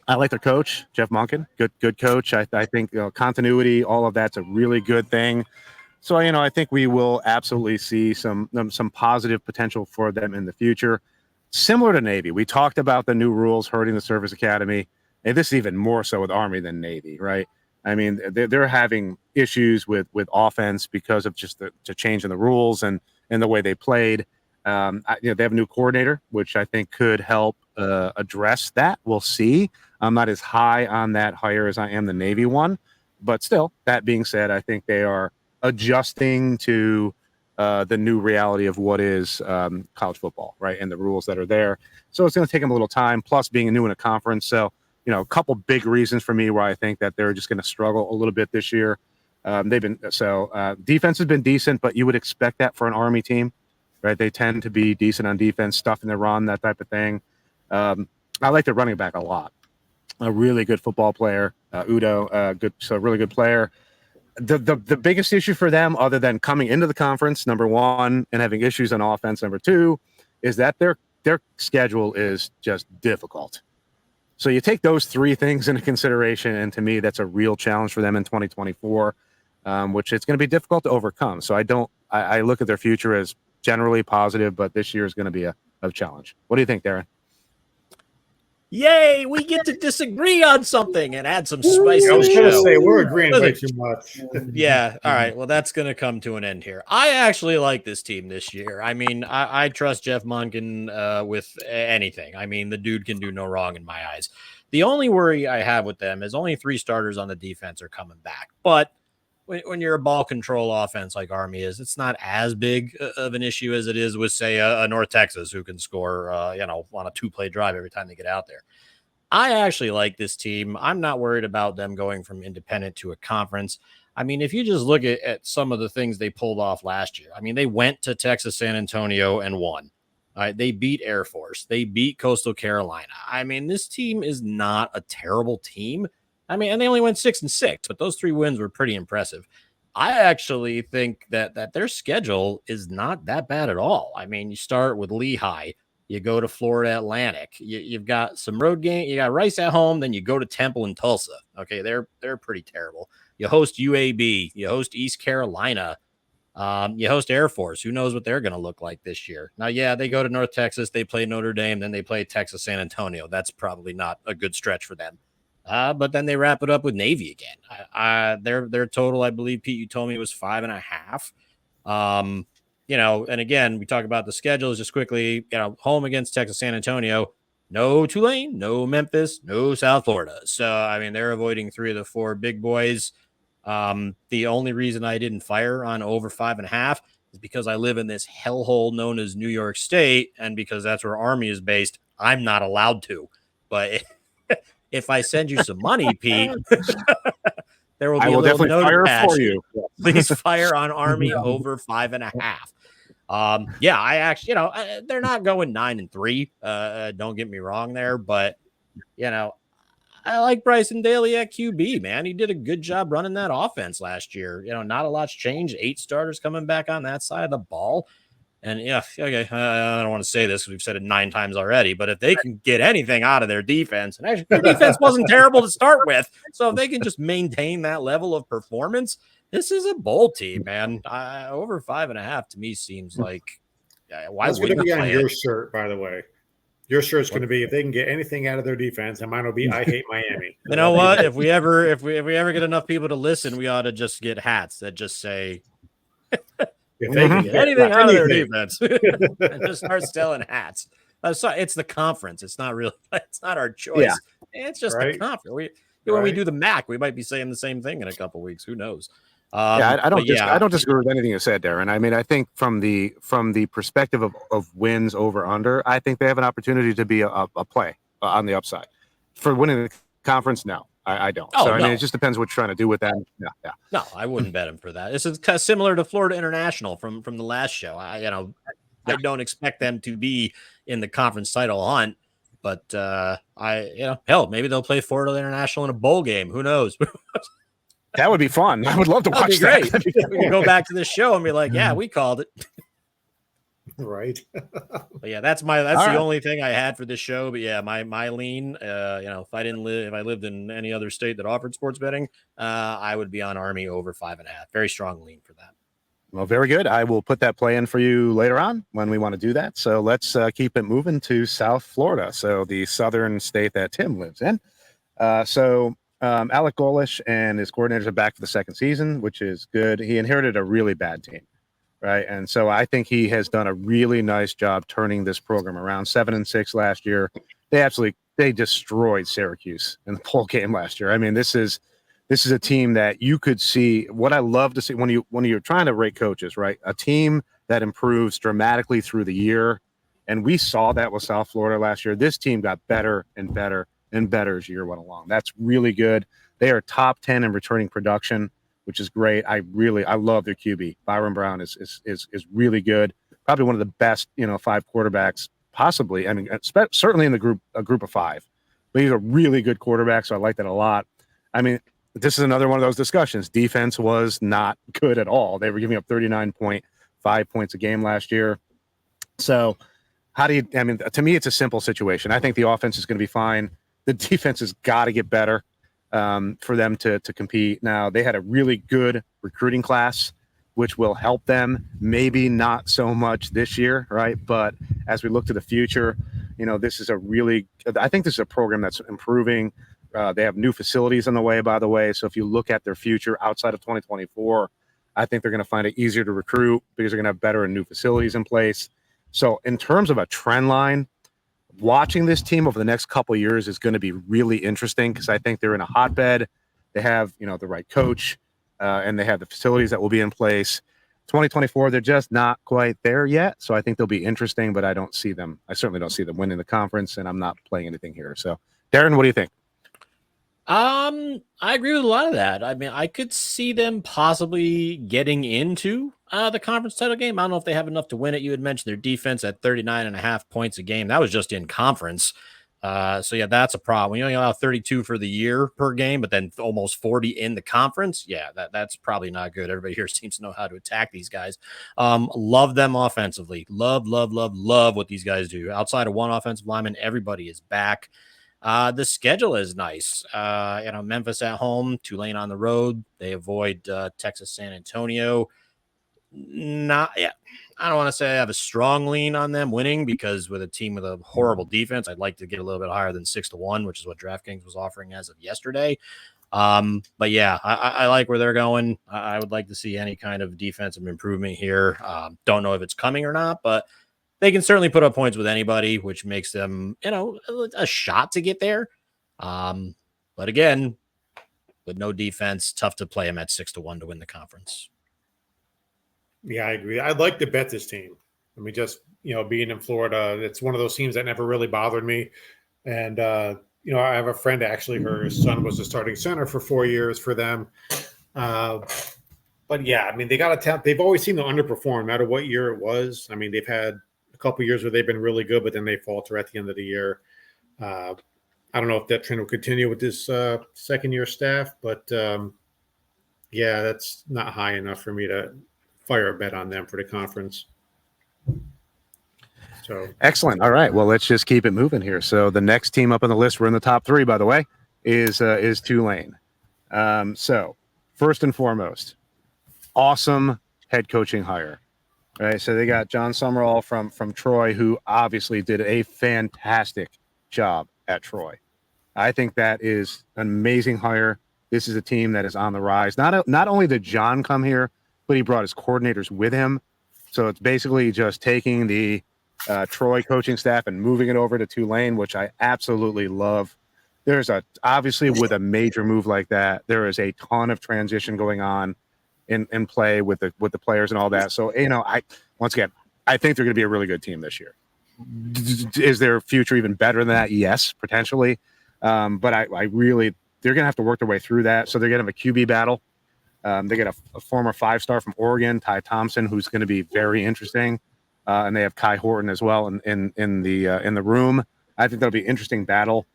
Speaker 3: I like their coach, Jeff Monken. Good coach. I think continuity, all of that's a really good thing. So, I think we will absolutely see some positive potential for them in the future. Similar to Navy, we talked about the new rules hurting the service academy. And this is even more so with Army than Navy, right? I mean, they're having issues with offense because of just the change in the rules and the way they played. They have a new coordinator, which I think could help address that. We'll see. I'm not as high on that hire as I am the Navy one, but still, that being said, I think they are adjusting to the new reality of what is college football, right, and the rules that are there. So it's going to take them a little time, plus being new in a conference. So, a couple big reasons for me why I think that they're just going to struggle a little bit this year. Defense has been decent, but you would expect that for an Army team, right? They tend to be decent on defense, stuffing the run, that type of thing. I like their running back a lot. A really good football player, Udo, really good player. The biggest issue for them, other than coming into the conference, number one, and having issues on offense, number two, is that their schedule is just difficult. So you take those three things into consideration, and to me, that's a real challenge for them in 2024, which it's going to be difficult to overcome. So I look at their future as generally positive, but this year is going to be a challenge. What do you think, Darren?
Speaker 2: Yay, we get to disagree on something and add some spice to
Speaker 1: I was
Speaker 2: the
Speaker 1: going to
Speaker 2: show.
Speaker 1: say, we're agreeing way too much.
Speaker 2: Yeah, all right. Well, that's going to come to an end here. I actually like this team this year. I mean, I trust Jeff Monken with anything. I mean, the dude can do no wrong in my eyes. The only worry I have with them is only 3 starters on the defense are coming back. But when you're a ball control offense like Army is, it's not as big of an issue as it is with, say, a North Texas who can score, on a 2-play drive every time they get out there. I actually like this team. I'm not worried about them going from independent to a conference. I mean, if you just look at some of the things they pulled off last year, I mean, they went to Texas San Antonio and won. They beat Air Force. They beat Coastal Carolina. I mean, this team is not a terrible team. I mean, and they only went 6-6, but those 3 wins were pretty impressive. I actually think that their schedule is not that bad at all. I mean, you start with Lehigh, you go to Florida Atlantic, you've got some road game, you got Rice at home, then you go to Temple and Tulsa. Okay, they're pretty terrible. You host UAB, you host East Carolina, you host Air Force. Who knows what they're going to look like this year? Now, yeah, they go to North Texas, they play Notre Dame, then they play Texas San Antonio. That's probably not a good stretch for them. But then they wrap it up with Navy again. Their total, I believe, Pete, you told me, was 5.5. And again, we talk about the schedules just quickly. Home against Texas San Antonio, no Tulane, no Memphis, no South Florida. So I mean, they're avoiding 3 of the 4 big boys. The only reason I didn't fire on over 5.5 is because I live in this hellhole known as New York State, and because that's where Army is based, I'm not allowed to. But if I send you some money, Pete, there will be a little note attached. For you. Please fire on Army over 5.5. Yeah, I actually, they're not going 9-3. Don't get me wrong there, but I like Bryson Daly at QB, man. He did a good job running that offense last year. Not a lot's changed. 8 starters coming back on that side of the ball. And I don't want to say this because we've said it 9 times already, but if they can get anything out of their defense, and actually their defense wasn't terrible to start with, so if they can just maintain that level of performance, this is a bowl team, man. Over 5.5 to me seems like why
Speaker 1: That's going to be on your shirt, by the way. Your shirt's going to be if they can get anything out of their defense, and mine will be I hate Miami.
Speaker 2: You know what? If we ever get enough people to listen, we ought to just get hats that just say. If they can get anything out of their defense, and just start selling hats. It's the conference. It's not really. It's not our choice. Yeah. It's just the conference. When we do the MAC, we might be saying the same thing in a couple of weeks. Who knows?
Speaker 3: I don't disagree with anything you said, Darren. I mean, I think from the perspective of wins over under, I think they have an opportunity to be a play on the upside. For winning the conference, no. I don't. I mean, it just depends what you're trying to do with that. Yeah.
Speaker 2: No, I wouldn't bet him for that. This is kind of similar to Florida International from the last show. I don't expect them to be in the conference title hunt, but hell, maybe they'll play Florida International in a bowl game. Who knows?
Speaker 3: That would be fun. I would love to watch that.
Speaker 2: That'd be great. We can go back to this show and be like, yeah, we called it.
Speaker 1: Right.
Speaker 2: But yeah, that's the only thing I had for this show. But yeah, my lean, if I lived in any other state that offered sports betting, I would be on Army over 5.5. Very strong lean for that.
Speaker 3: Well, very good. I will put that play in for you later on when we want to do that. So let's keep it moving to South Florida. So the southern state that Tim lives in. So Alec Golish and his coordinators are back for the second season, which is good. He inherited a really bad team, right? And so I think he has done a really nice job turning this program around. 7-6 last year. They destroyed Syracuse in the bowl game last year. I mean, this is a team that you could see. What I love to see when you're trying to rate coaches, right? A team that improves dramatically through the year. And we saw that with South Florida last year. This team got better and better and better as the year went along. That's really good. They are top 10 in returning production, which is great. I love their QB. Byron Brown is really good. Probably one of the best, 5 quarterbacks possibly. I mean, certainly in a group of 5. But he's a really good quarterback, so I like that a lot. I mean, this is another one of those discussions. Defense was not good at all. They were giving up 39.5 points a game last year. So to me, it's a simple situation. I think the offense is going to be fine. The defense has got to get better for them to compete. Now, they had a really good recruiting class, which will help them. Maybe not so much this year, right? But as we look to the future, I think this is a program that's improving. They have new facilities on the way, by the way. So if you look at their future outside of 2024, I think they're going to find it easier to recruit because they're going to have better and new facilities in place. So in terms of a trend line, watching this team over the next couple of years is going to be really interesting because I think they're in a hotbed. They have, the right coach, and they have the facilities that will be in place. 2024, they're just not quite there yet. So I think they'll be interesting, but I certainly don't see them winning the conference, and I'm not playing anything here. So, Darren, what do you think?
Speaker 2: I agree with a lot of that. I mean, I could see them possibly getting into the conference title game. I don't know if they have enough to win it. You had mentioned their defense at 39.5 points a game. That was just in conference. So yeah, that's a problem. When you only allow 32 for the year per game, but then almost 40 in the conference. Yeah, that's probably not good. Everybody here seems to know how to attack these guys. Love them offensively. Love what these guys do. Outside of one offensive lineman, everybody is back. The schedule is nice. Memphis at home, Tulane on the road. They avoid Texas, San Antonio. I don't want to say I have a strong lean on them winning because with a team with a horrible defense, I'd like to get a little bit higher than 6-1, which is what DraftKings was offering as of yesterday. But yeah, I like where they're going. I would like to see any kind of defensive improvement here. Don't know if it's coming or not, but they can certainly put up points with anybody, which makes them, a shot to get there. But again, with no defense, tough to play them at 6-1 to win the conference.
Speaker 1: Yeah, I agree. I'd like to bet this team. I mean, just, being in Florida, it's one of those teams that never really bothered me. And, I have a friend, actually, her son was the starting center for 4 years for them. But yeah, I mean, they got a talent. They've always seemed to underperform no matter what year it was. I mean, they've had a couple of years where they've been really good, but then they falter at the end of the year. I don't know if that trend will continue with this second-year staff, but yeah, that's not high enough for me to fire a bet on them for the conference. So
Speaker 3: excellent. All right. Well, let's just keep it moving here. So the next team up on the list, we're in the top 3, by the way, is Tulane. So first and foremost, awesome head coaching hire. Right. So they got John Summerall from Troy, who obviously did a fantastic job at Troy. I think that is an amazing hire. This is a team that is on the rise. Not only did John come here, but he brought his coordinators with him. So it's basically just taking the Troy coaching staff and moving it over to Tulane, which I absolutely love. Obviously with a major move like that, there is a ton of transition going on in play with the players and all that. So, I think they're going to be a really good team this year. Is their future even better than that? Yes, potentially. But they're going to have to work their way through that. So they're going to have a QB battle. They get a former 5-star from Oregon, Ty Thompson, who's going to be very interesting. And they have Kai Horton as well in the room. I think that'll be an interesting battle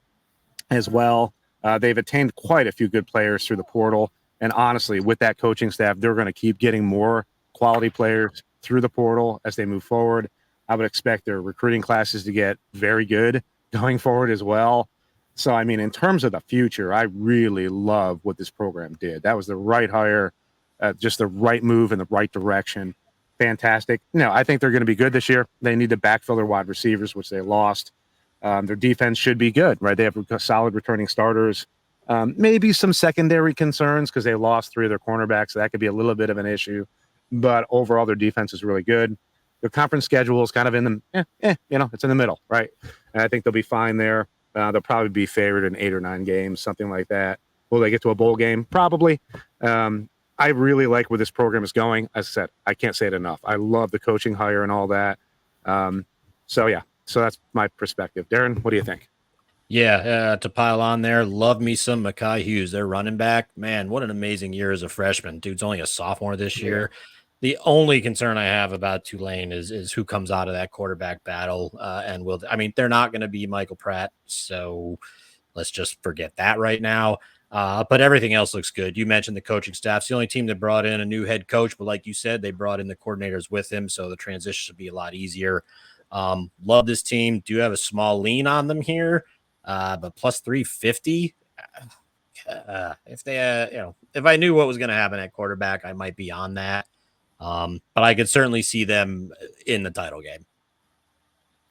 Speaker 3: as well. They've attained quite a few good players through the portal. And honestly, with that coaching staff, they're going to keep getting more quality players through the portal as they move forward. I would expect their recruiting classes to get very good going forward as well. So, I mean, in terms of the future, I really love what this program did. That was the right hire, just the right move in the right direction. Fantastic. I think they're going to be good this year. They need to backfill their wide receivers, which they lost. Their defense should be good, right? They have solid returning starters. Maybe some secondary concerns because they lost 3 of their cornerbacks. So that could be a little bit of an issue. But overall, their defense is really good. Their conference schedule is kind of in the, it's in the middle, right? And I think they'll be fine there. They'll probably be favored in 8 or 9 games, something like that. Will they get to a bowl game? Probably. I really like where this program is going. As I said, I can't say it enough. I love the coaching hire and all that. So that's my perspective. Darren, what do you think?
Speaker 2: Yeah, to pile on there, love me some Mekhi Hughes. Their running back, man, what an amazing year as a freshman. Dude's only a sophomore this year. The only concern I have about Tulane is who comes out of that quarterback battle. They're not going to be Michael Pratt, so let's just forget that right now. But everything else looks good. You mentioned the coaching staff's the only team that brought in a new head coach, but like you said, they brought in the coordinators with him, so the transition should be a lot easier. Love this team. Do have a small lean on them here, but plus 350. If I knew what was going to happen at quarterback, I might be on that. But I could certainly see them in the title game.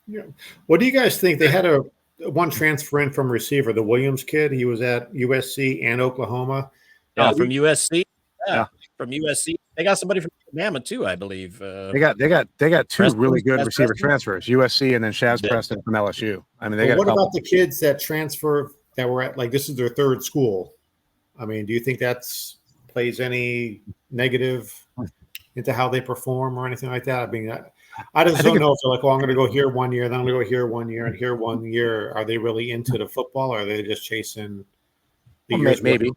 Speaker 1: Yeah. What do you guys think? They had one transfer in from receiver, the Williams kid. He was at USC and Oklahoma.
Speaker 2: From USC. Yeah, from USC. They got somebody from Alabama too, I believe.
Speaker 3: They got 2 really good receiver transfers, USC and then Shaz Preston from LSU. I mean,
Speaker 1: what about the kids that transfer that were at, like, this is their 3rd school? I mean, do you think that's plays any negative into how they perform or anything like that? I mean, I just don't know if they're like, well, I'm going to go here 1 year, then I'm going to go here 1 year and here 1 year. Are they really into the football, or are they just chasing the years?
Speaker 3: Maybe.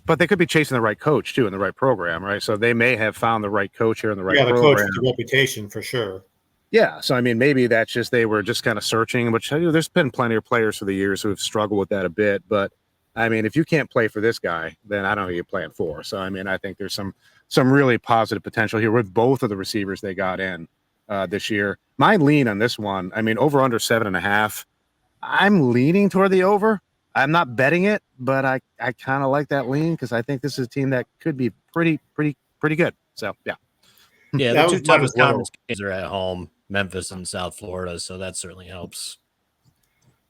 Speaker 3: But they could be chasing the right coach too in the right program, right? So they may have found the right coach here in the right program. Yeah, the coach has a
Speaker 1: reputation for sure.
Speaker 3: Yeah, so I mean, maybe that's just they were just kind of searching. Which there's been plenty of players for the years who have struggled with that a bit. But I mean, if you can't play for this guy, then I don't know who you're playing for. So I mean, I think there's some really positive potential here with both of the receivers they got in this year. My lean on this one, I mean, over under 7.5. I'm leaning toward the over. I'm not betting it, but I kind of like that lean because I think this is a team that could be pretty good. So yeah.
Speaker 2: Yeah, the 2 toughest conference games are at home, Memphis and South Florida, so that certainly helps.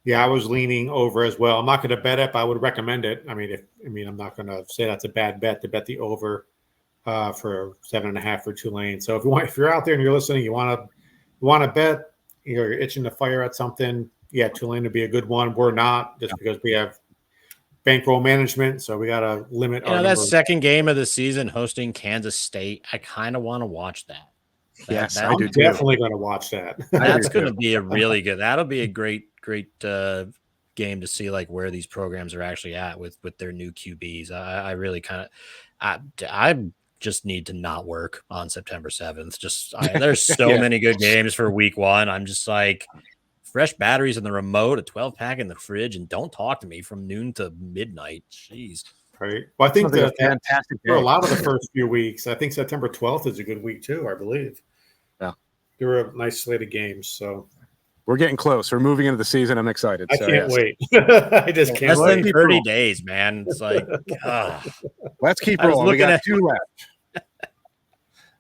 Speaker 1: Yeah, I was leaning over as well. I'm not going to bet it, but I would recommend it. I mean, I'm not going to say that's a bad bet to bet the over for 7.5 for Tulane. So if you're out there and you're listening, you want to bet, you're itching to fire at something. Yeah, Tulane would be a good one. We're not, just because we have bankroll management, so we got to limit our
Speaker 2: that second game of the season hosting Kansas State. I kind of want to watch that.
Speaker 3: Yes,
Speaker 1: I do too. Definitely going to watch that.
Speaker 2: That's going to be a really good. That'll be a great game to see like where these programs are actually at with their new QBs. I really kind of I just need to not work on September 7th. There's so many good games for week 1. I'm just like, fresh batteries in the remote, a 12-pack in the fridge, and don't talk to me from noon to midnight. Jeez.
Speaker 1: Right. Well, I think that fantastic for a lot of the first few weeks. I think September 12th is a good week too, I believe.
Speaker 3: Yeah.
Speaker 1: There were a nice slate of games. So
Speaker 3: we're getting close. We're moving into the season. I'm excited.
Speaker 1: I can't wait. I just can't
Speaker 2: wait.
Speaker 1: Less
Speaker 2: than 30 days, man. It's like,
Speaker 3: let's keep rolling. We got 2 left.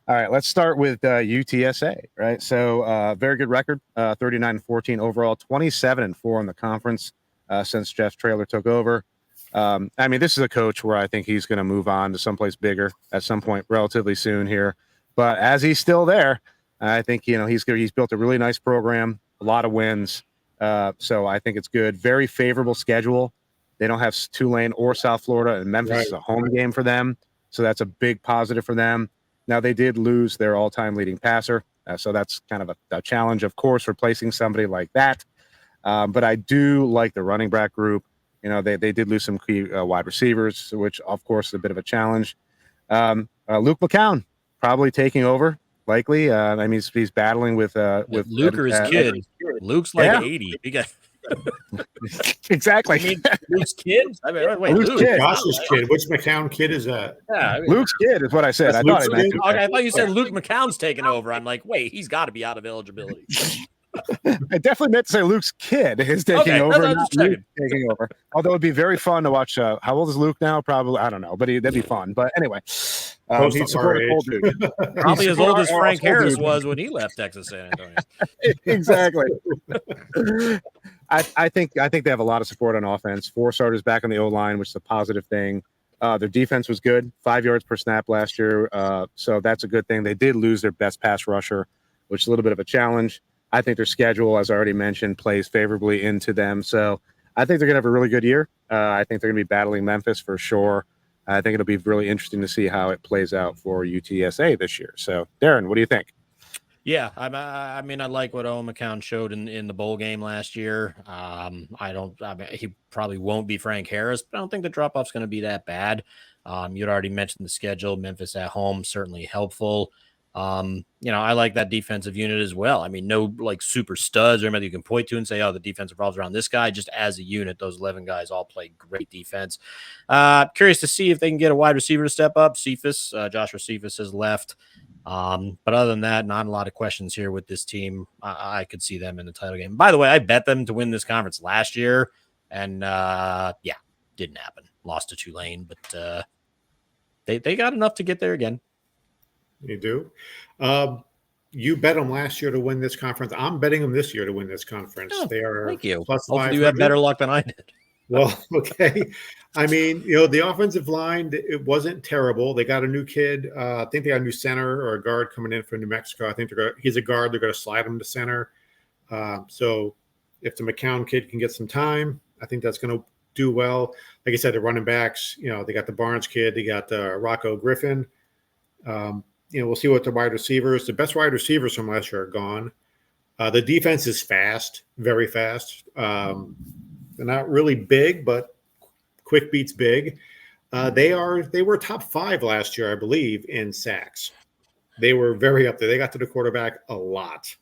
Speaker 3: All right, let's start with UTSA, right? So very good record, 39-14 overall, 27-4 in the conference since Jeff Traylor took over. I mean, this is a coach where I think he's going to move on to someplace bigger at some point relatively soon here. But as he's still there, I think, he's built a really nice program, a lot of wins. So I think it's good. Very favorable schedule. They don't have Tulane or South Florida, and Memphis is a home game for them. So that's a big positive for them. Now, they did lose their all-time leading passer, so that's kind of a challenge, of course, replacing somebody like that. But I do like the running back group. They did lose some key wide receivers, which, of course, is a bit of a challenge. Luke McCown probably taking over, likely. I mean, he's battling with
Speaker 2: Luke or his kid. Luke's like 80. He got
Speaker 3: exactly.
Speaker 2: I mean, Luke's kid. I mean, wait,
Speaker 1: Luke's kid. Josh's kid. Which McCown kid is that?
Speaker 2: Yeah,
Speaker 3: Luke's kid is what I said. I
Speaker 2: thought you said Luke McCown's taking over. I'm like, wait, he's got to be out of eligibility.
Speaker 3: I definitely meant to say Luke's kid is taking over, not Luke taking over. Although it'd be very fun to watch. How old is Luke now? Probably, I don't know, but that'd be fun. But anyway, he's supporting old dude.
Speaker 2: Probably as old as Frank Harris was when he left Texas San Antonio.
Speaker 3: Exactly. I think they have a lot of support on offense. 4 starters back on the O-line, which is a positive thing. Their defense was good, 5 yards per snap last year, so that's a good thing. They did lose their best pass rusher, which is a little bit of a challenge. I think their schedule, as I already mentioned, plays favorably into them. So I think they're going to have a really good year. I think they're going to be battling Memphis for sure. I think it'll be really interesting to see how it plays out for UTSA this year. So, Darren, what do you think?
Speaker 2: Yeah, I mean, I like what Owen McCown showed in the bowl game last year. I mean, he probably won't be Frank Harris, but I don't think the drop off's going to be that bad. You'd already mentioned the schedule. Memphis at home, certainly helpful. I like that defensive unit as well. I mean, no like super studs or anybody you can point to and say, oh, the defense revolves around this guy. Just as a unit, those 11 guys all play great defense. Curious to see if they can get a wide receiver to step up. Joshua Cephas has left. But other than that, not a lot of questions here with this team. I could see them in the title game. By the way, I bet them to win this conference last year, and didn't happen. Lost to Tulane, but they got enough to get there again.
Speaker 1: You do. You bet them last year to win this conference. I'm betting them this year to win this conference.
Speaker 2: Oh,
Speaker 1: they are
Speaker 2: thank you.
Speaker 1: plus
Speaker 2: Hopefully you have better luck than I did.
Speaker 1: Well, okay. I mean, the offensive line, it wasn't terrible. They got a new kid. I think they got a new center or a guard coming in from New Mexico. I think he's a guard. They're going to slide him to center. So if the McCown kid can get some time, I think that's going to do well. Like I said, the running backs, they got the Barnes kid. They got Rocco Griffin. We'll see what the wide receivers, the best wide receivers from last year are gone. The defense is fast, very fast. They're not really big, but quick beats big. They were top 5 last year, I believe, in sacks. They were very up there. They got to the quarterback a lot.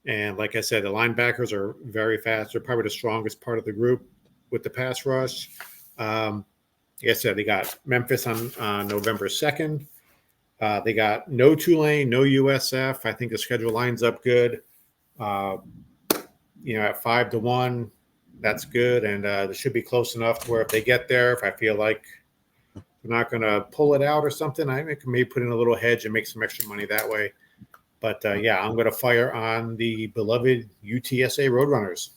Speaker 1: And like I said, the linebackers are very fast. They're probably the strongest part of the group with the pass rush. Like I said, they got Memphis on November 2nd. They got no Tulane, no USF. I think the schedule lines up good. At 5-1, that's good. And it should be close enough to where if they get there, if I feel like they're not going to pull it out or something, I can maybe put in a little hedge and make some extra money that way. But, I'm going to fire on the beloved UTSA Roadrunners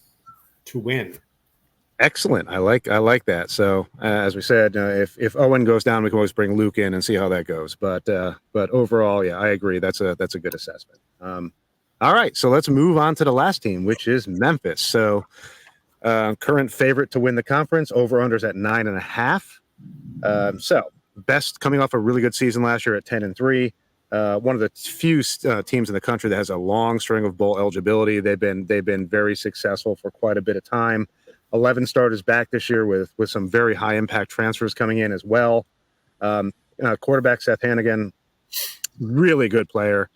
Speaker 1: to win.
Speaker 3: Excellent. I like that. So as we said, if Owen goes down, we can always bring Luke in and see how that goes. But overall, yeah, I agree. That's a good assessment. All right, so let's move on to the last team, which is Memphis. So current favorite to win the conference. Over/unders at 9.5. So best coming off a really good season last year at 10-3. One of the few teams in the country that has a long string of bowl eligibility. They've been very successful for quite a bit of time. 11 starters back this year with some very high impact transfers coming in as well. Quarterback Seth Hannigan, really good player,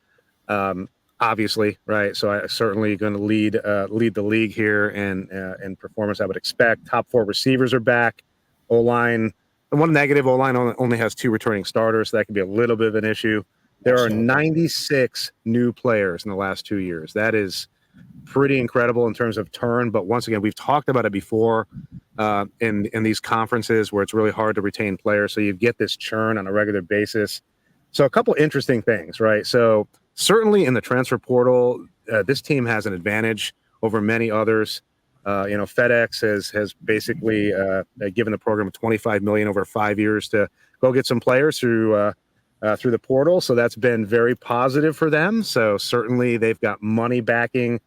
Speaker 3: obviously, right? So I certainly going to lead the league here in performance. I would expect. Top 4 receivers are back. O-line, one negative, O-line only has 2 returning starters, so that could be a little bit of an issue. There are 96 new players in the last 2 years. That is pretty incredible in terms of turn. But once again, we've talked about it before in these conferences where it's really hard to retain players. So you get this churn on a regular basis. So a couple interesting things, right? So certainly in the transfer portal, this team has an advantage over many others. FedEx has basically given the program $25 million over 5 years to go get some players through the portal. So that's been very positive for them. So certainly they've got money backing.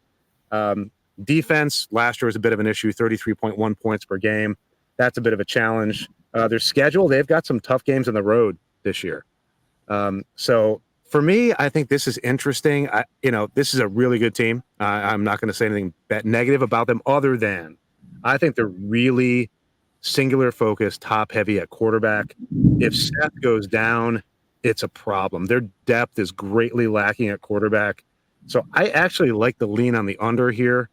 Speaker 3: Defense last year was a bit of an issue, 33.1 points per game. That's a bit of a challenge. Their schedule, they've got some tough games on the road this year. So for me, I think this is interesting. This is a really good team. I'm not going to say anything negative about them other than I think they're really singular focused, top heavy at quarterback. If Seth goes down, it's a problem. Their depth is greatly lacking at quarterback. So I actually like the lean on the under here.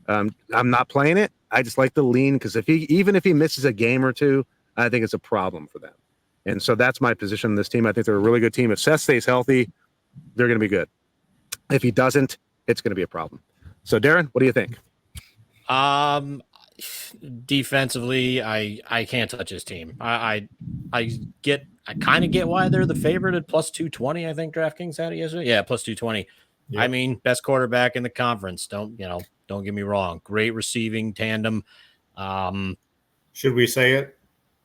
Speaker 3: I'm not playing it. I just like the lean because even if he misses a game or two, I think it's a problem for them. And so that's my position on this team. I think they're a really good team. If Seth stays healthy, they're going to be good. If he doesn't, it's going to be a problem. So Darren, what do you think?
Speaker 2: Defensively, I can't touch his team. I kind of get why they're the favorite at plus 220. I think DraftKings had it yesterday. Yeah, plus 220. Yep. I mean, best quarterback in the conference. Don't get me wrong. Great receiving tandem.
Speaker 1: Should we say it?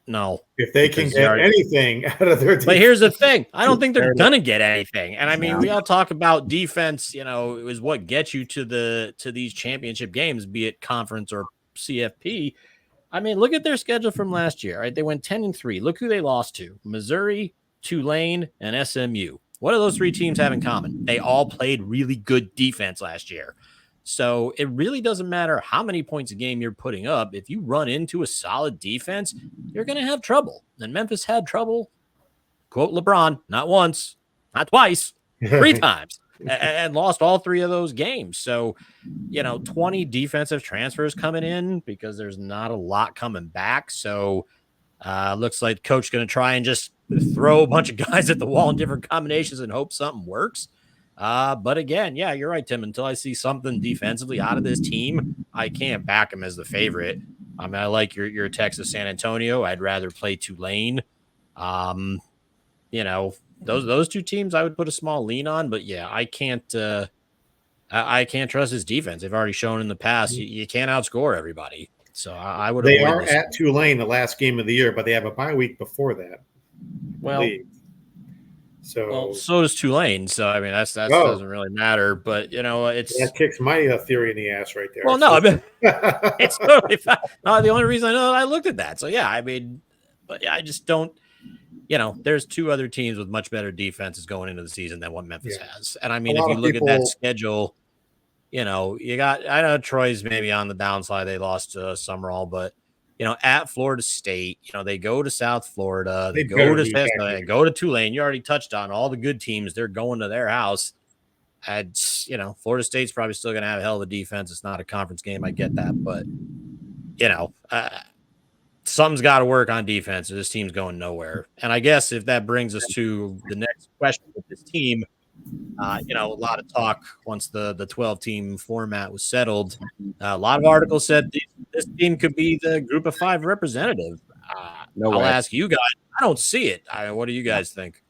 Speaker 2: No.
Speaker 1: If they can get anything out of their defense.
Speaker 2: But here's the thing. I don't think they're going to get anything. And I mean, we all talk about defense, it was what gets you to these championship games, be it conference or CFP. I mean, look at their schedule from last year, right? They went 10-3. Look who they lost to: Missouri, Tulane, and SMU. What do those three teams have in common? They all played really good defense last year. So it really doesn't matter how many points a game you're putting up. If you run into a solid defense, you're going to have trouble. And Memphis had trouble, quote LeBron, not once, not twice, 3 times, and lost all 3 of those games. So, 20 defensive transfers coming in because there's not a lot coming back. So looks like the coach going to try and just throw a bunch of guys at the wall in different combinations and hope something works. But again, yeah, you're right, Tim. Until I see something defensively out of this team, I can't back them as the favorite. I mean, I like your Texas San Antonio. I'd rather play Tulane. Those 2 teams I would put a small lean on, but yeah, I can't trust his defense. They've already shown in the past you can't outscore everybody. So I would.
Speaker 1: They are at Tulane the last game of the year, but they have a bye week before that. So
Speaker 2: does Tulane. So I mean, that doesn't really matter. But that
Speaker 1: kicks my theory in the ass right there.
Speaker 2: Well, no, I mean, it's totally fine. The only reason I know I looked at that. So yeah, I mean, but I just don't. There's 2 other teams with much better defenses going into the season than what Memphis has. And I mean, if you look at that schedule, you got. I know Troy's maybe on the downside. They lost to Summerall, but. At Florida State, they go to South Florida, they go to Tulane. You already touched on all the good teams. They're going to their house. Florida State's probably still going to have a hell of a defense. It's not a conference game. I get that. But, something's got to work on defense. This team's going nowhere. And I guess if that brings us to the next question with this team, a lot of talk once the 12-team format was settled. A lot of articles said this team could be the group of 5 representative. I'll ask you guys. I don't see it. What do you guys think?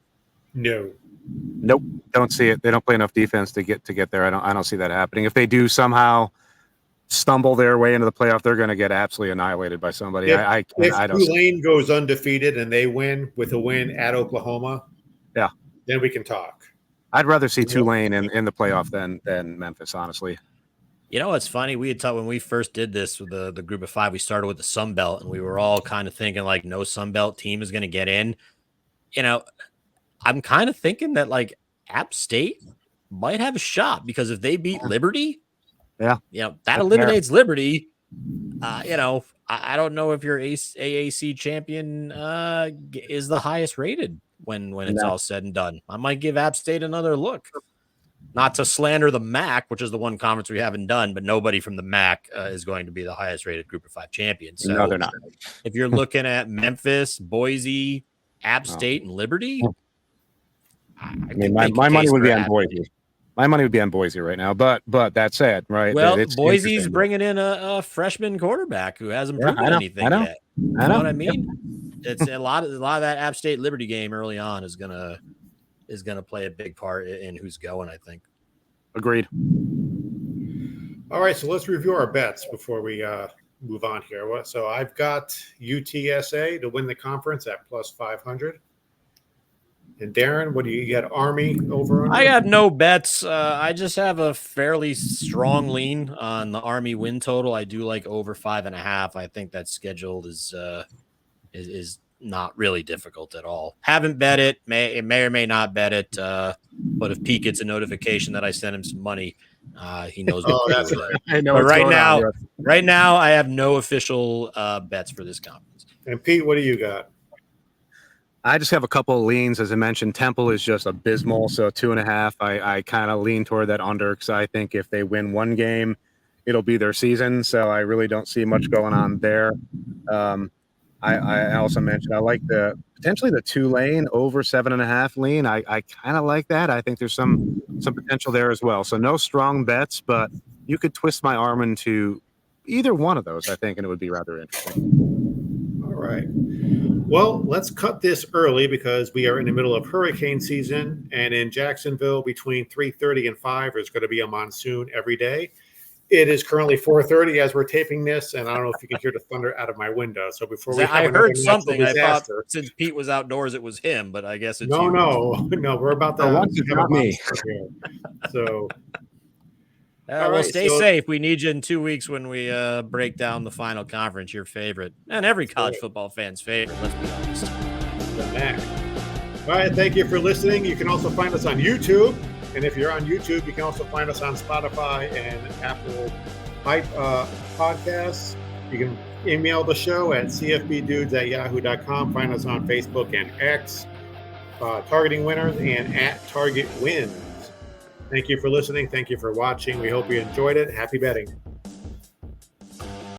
Speaker 1: No.
Speaker 3: Nope. Don't see it. They don't play enough defense to get there. I don't see that happening. If they do somehow stumble their way into the playoff, they're going to get absolutely annihilated by somebody.
Speaker 1: If Tulane goes undefeated and they win with a win at Oklahoma, then we can talk.
Speaker 3: I'd rather see Tulane in the playoff than Memphis, honestly.
Speaker 2: It's funny. We had talked when we first did this with the group of 5. We started with the Sun Belt, and we were all kind of thinking like no Sun Belt team is going to get in. I'm kind of thinking that like App State might have a shot because if they beat Liberty, that eliminates Liberty. I don't know if your AAC champion is the highest rated when it's all said and done. I might give App State another look. Not to slander the MAC, which is the one conference we haven't done, but nobody from the MAC is going to be the highest rated group of 5 champions. So
Speaker 3: no, they're not.
Speaker 2: If you're looking at Memphis, Boise, App State, and Liberty,
Speaker 3: my money would be on Boise. My money would be on Boise right now, but that said, right?
Speaker 2: Well, Boise's bringing in a freshman quarterback who hasn't proven anything yet. You know what I mean? Yep. It's a lot of that App State Liberty game early on is gonna play a big part in who's going, I think.
Speaker 3: Agreed.
Speaker 1: All right, so let's review our bets before we move on here. So I've got UTSA to win the conference at plus 500. And Darren, what do you got? Army over?
Speaker 2: I have no bets. I just have a fairly strong lean on the Army win total. I do like over 5.5. I think that schedule is not really difficult at all. Haven't bet it. May or may not bet it. But if Pete gets a notification that I sent him some money, he knows.
Speaker 1: That's right.
Speaker 3: I know.
Speaker 2: But right now, I have no official bets for this conference.
Speaker 1: And Pete, what do you got?
Speaker 3: I just have a couple of leans. As I mentioned, Temple is just abysmal. So 2.5. I kind of lean toward that under because I think if they win one game, it'll be their season. So I really don't see much going on there. I also mentioned I like potentially the Tulane over 7.5 lean. I kind of like that. I think there's some potential there as well. So no strong bets, but you could twist my arm into either one of those, I think, and it would be rather interesting.
Speaker 1: All right. Well, let's cut this early because we are in the middle of hurricane season, and in Jacksonville between 3:30 and 5 there's going to be a monsoon every day. It is currently 4:30 as we're taping this, and I don't know if you can hear the thunder out of my window. So before we have
Speaker 2: I
Speaker 1: another
Speaker 2: heard
Speaker 1: natural
Speaker 2: something. I thought
Speaker 1: disaster,
Speaker 2: since Pete was outdoors, it was him, but I guess it's
Speaker 1: no,
Speaker 2: you.
Speaker 1: no, we're about to
Speaker 3: Oh, once it's
Speaker 1: have a
Speaker 3: not me.
Speaker 1: monster here. So,
Speaker 2: Well,
Speaker 1: right,
Speaker 2: stay
Speaker 1: so-
Speaker 2: safe. We need you in 2 weeks when we break down the final conference, your favorite, and every college football fan's favorite. Let's be honest.
Speaker 1: the neck. All right, thank you for listening. You can also find us on YouTube, and if you're on YouTube, you can also find us on Spotify and Apple Podcasts. You can email the show at cfbdudes@yahoo.com. Find us on Facebook and X, Targeting Winners, and at Target Wins. Thank you for listening. Thank you for watching. We hope you enjoyed it. Happy betting.